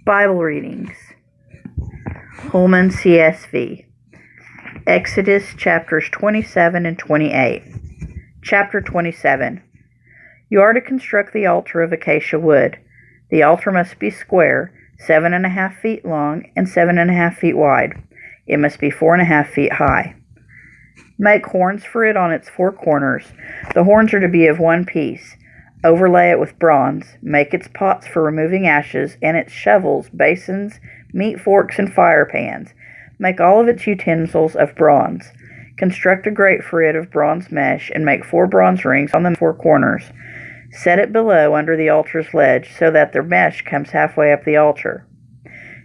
Bible readings. Holman CSV. Exodus chapters 27 and 28. Chapter 27. You are to construct the altar of acacia wood. The altar must be square, 7.5 feet long and 7.5 feet wide. It must be 4.5 feet high. Make horns for it on its 4 corners. The horns are to be of one piece. Overlay it with bronze. Make its pots for removing ashes, and its shovels, basins, meat forks, and fire pans. Make all of its utensils of bronze. Construct a grate for it of bronze mesh, and make 4 bronze rings on the 4 corners. Set it below under the altar's ledge, so that the mesh comes halfway up the altar.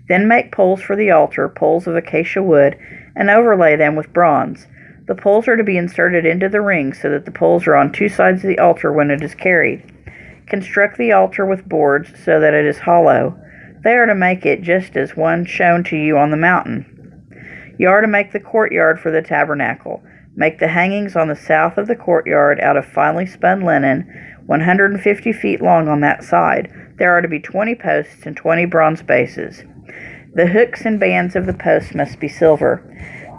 Then make poles for the altar, poles of acacia wood, and overlay them with bronze. The poles are to be inserted into the rings so that the poles are on 2 sides of the altar when it is carried. Construct the altar with boards so that it is hollow. They are to make it just as one shown to you on the mountain. You are to make the courtyard for the tabernacle. Make the hangings on the south of the courtyard out of finely spun linen, 150 feet long on that side. There are to be 20 posts and 20 bronze bases. The hooks and bands of the posts must be silver.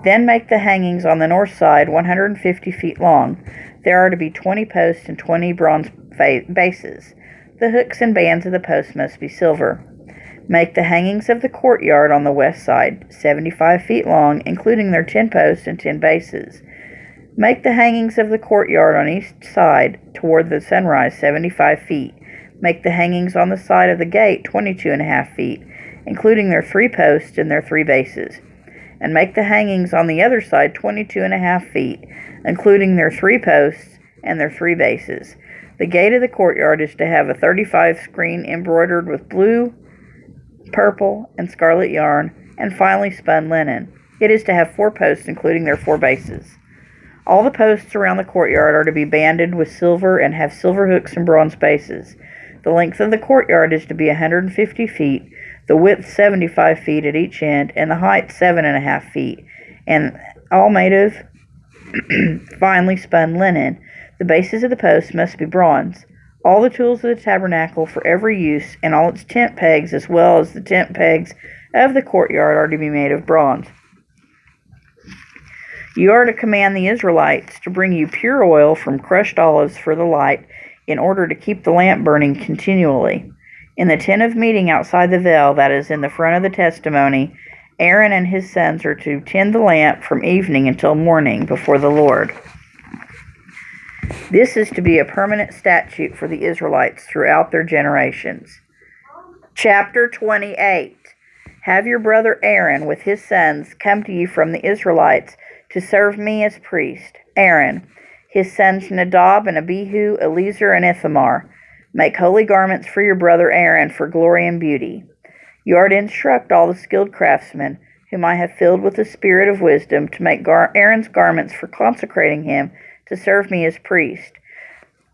Then make the hangings on the north side 150 feet long. There are to be 20 posts and 20 bronze bases. The hooks and bands of the posts must be silver. Make the hangings of the courtyard on the west side 75 feet long, including their 10 posts and 10 bases. Make the hangings of the courtyard on each side toward the sunrise 75 feet. Make the hangings on the side of the gate 22.5 feet, including their 3 posts and their 3 bases. And make the hangings on the other side 22.5 feet, including their 3 posts and their 3 bases. The gate of the courtyard is to have a 35 screen embroidered with blue, purple, and scarlet yarn, and finely spun linen. It is to have 4 posts, including their 4 bases. All the posts around the courtyard are to be banded with silver and have silver hooks and bronze bases. The length of the courtyard is to be 150 feet, the width 75 feet at each end, and the height 7.5 feet, and all made of finely spun linen. The bases of the posts must be bronze. All the tools of the tabernacle for every use, and all its tent pegs, as well as the tent pegs of the courtyard, are to be made of bronze. You are to command the Israelites to bring you pure oil from crushed olives for the light, in order to keep the lamp burning continually. In the tent of meeting outside the veil that is in the front of the testimony, Aaron and his sons are to tend the lamp from evening until morning before the Lord. This is to be a permanent statute for the Israelites throughout their generations. Chapter 28. Have your brother Aaron with his sons come to you from the Israelites to serve me as priest. Aaron, his sons Nadab and Abihu, Eleazar and Ithamar. Make holy garments for your brother Aaron for glory and beauty. You are to instruct all the skilled craftsmen, whom I have filled with the spirit of wisdom, to make Aaron's garments for consecrating him to serve me as priest.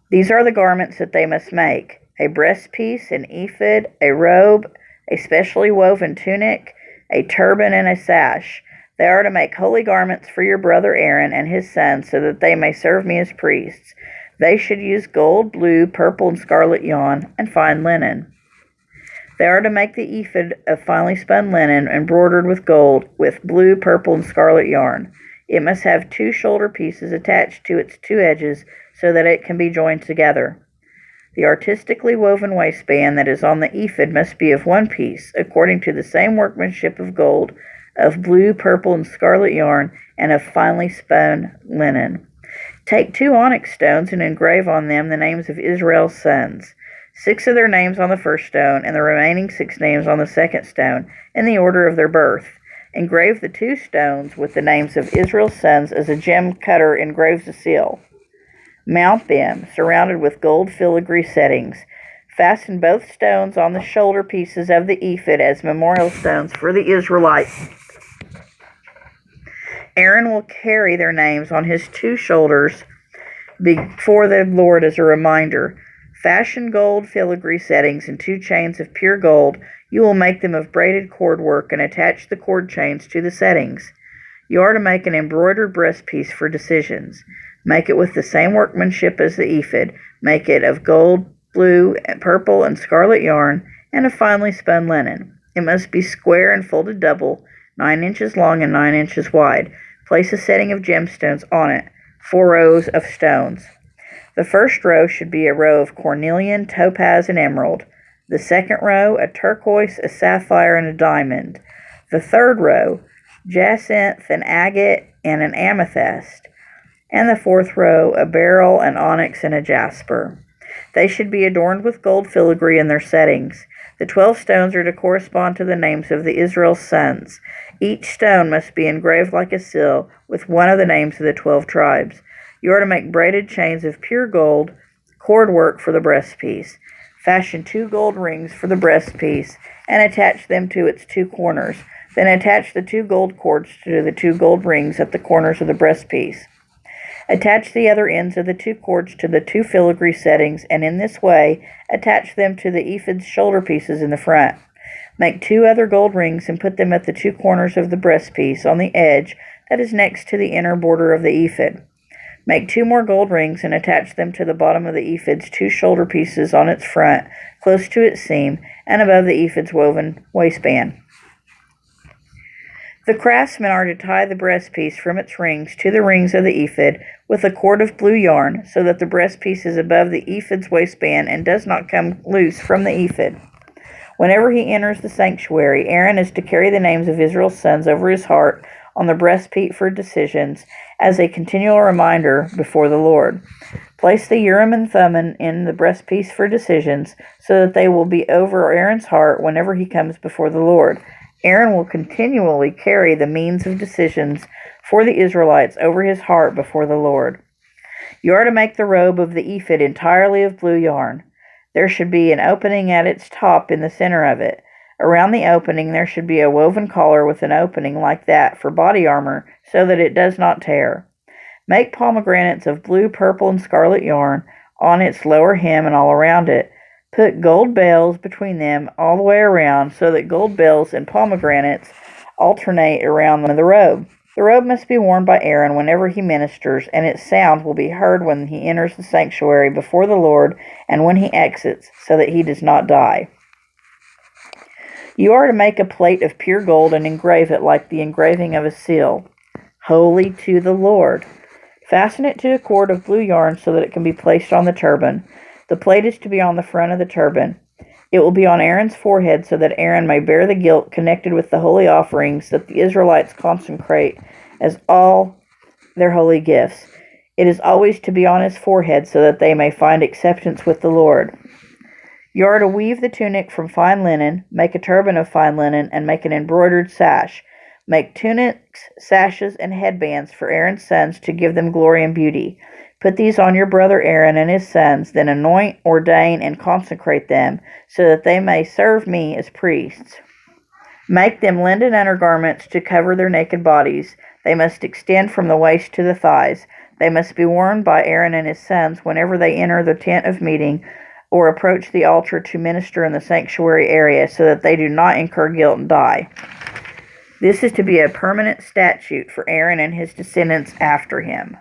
These are the garments that they must make: a breastpiece, an ephod, a robe, a specially woven tunic, a turban, and a sash. They are to make holy garments for your brother Aaron and his sons, so that they may serve me as priests. They should use gold, blue, purple, and scarlet yarn, and fine linen. They are to make the ephod of finely spun linen, embroidered with gold, with blue, purple, and scarlet yarn. It must have 2 shoulder pieces attached to its 2 edges, so that it can be joined together. The artistically woven waistband that is on the ephod must be of 1 piece, according to the same workmanship of gold, of blue, purple, and scarlet yarn, and of finely spun linen. Take 2 onyx stones and engrave on them the names of Israel's sons, 6 of their names on the first stone, and the remaining 6 names on the second stone, in the order of their birth. Engrave the 2 stones with the names of Israel's sons as a gem cutter engraves a seal. Mount them, surrounded with gold filigree settings. Fasten both stones on the shoulder pieces of the ephod as memorial stones for the Israelites. Aaron will carry their names on his 2 shoulders before the Lord as a reminder. Fashion gold filigree settings and 2 chains of pure gold. You will make them of braided cord work and attach the cord chains to the settings. You are to make an embroidered breastpiece for decisions. Make it with the same workmanship as the ephod. Make it of gold, blue, purple, and scarlet yarn, and of finely spun linen. It must be square and folded double, 9 inches long and 9 inches wide. Place a setting of gemstones on it, 4 rows of stones. The first row should be a row of cornelian, topaz, and emerald. The second row, a turquoise, a sapphire, and a diamond. The third row, jacinth, an agate, and an amethyst. And the fourth row, a beryl, an onyx, and a jasper. They should be adorned with gold filigree in their settings. The 12 stones are to correspond to the names of the Israel's sons. Each stone must be engraved like a seal with one of the names of the 12 tribes. You are to make braided chains of pure gold, cord work for the breastpiece. Fashion 2 gold rings for the breastpiece and attach them to its 2 corners. Then attach the 2 gold cords to the 2 gold rings at the corners of the breastpiece. Attach the other ends of the 2 cords to the 2 filigree settings, and in this way, attach them to the ephod's shoulder pieces in the front. Make 2 other gold rings and put them at the 2 corners of the breastpiece on the edge that is next to the inner border of the ephod. Make 2 more gold rings and attach them to the bottom of the ephod's 2 shoulder pieces on its front, close to its seam, and above the ephod's woven waistband. The craftsmen are to tie the breastpiece from its rings to the rings of the ephod with a cord of blue yarn, so that the breastpiece is above the ephod's waistband and does not come loose from the ephod. Whenever he enters the sanctuary, Aaron is to carry the names of Israel's sons over his heart on the breastpiece for decisions as a continual reminder before the Lord. Place the Urim and Thummim in the breastpiece for decisions, so that they will be over Aaron's heart whenever he comes before the Lord. Aaron will continually carry the means of decisions for the Israelites over his heart before the Lord. You are to make the robe of the ephod entirely of blue yarn. There should be an opening at its top in the center of it. Around the opening there should be a woven collar with an opening like that for body armor, so that it does not tear. Make pomegranates of blue, purple, and scarlet yarn on its lower hem and all around it. Put gold bells between them all the way around, so that gold bells and pomegranates alternate around the robe. The robe must be worn by Aaron whenever he ministers, and its sound will be heard when he enters the sanctuary before the Lord and when he exits, so that he does not die. You are to make a plate of pure gold and engrave it like the engraving of a seal. Holy to the Lord. Fasten it to a cord of blue yarn so that it can be placed on the turban. The plate is to be on the front of the turban. It will be on Aaron's forehead so that Aaron may bear the guilt connected with the holy offerings that the Israelites consecrate as all their holy gifts. It is always to be on his forehead so that they may find acceptance with the Lord. You are to weave the tunic from fine linen, make a turban of fine linen, and make an embroidered sash. Make tunics, sashes, and headbands for Aaron's sons to give them glory and beauty. Put these on your brother Aaron and his sons, then anoint, ordain, and consecrate them, so that they may serve me as priests. Make them linen undergarments to cover their naked bodies. They must extend from the waist to the thighs. They must be worn by Aaron and his sons whenever they enter the tent of meeting or approach the altar to minister in the sanctuary area, so that they do not incur guilt and die. This is to be a permanent statute for Aaron and his descendants after him.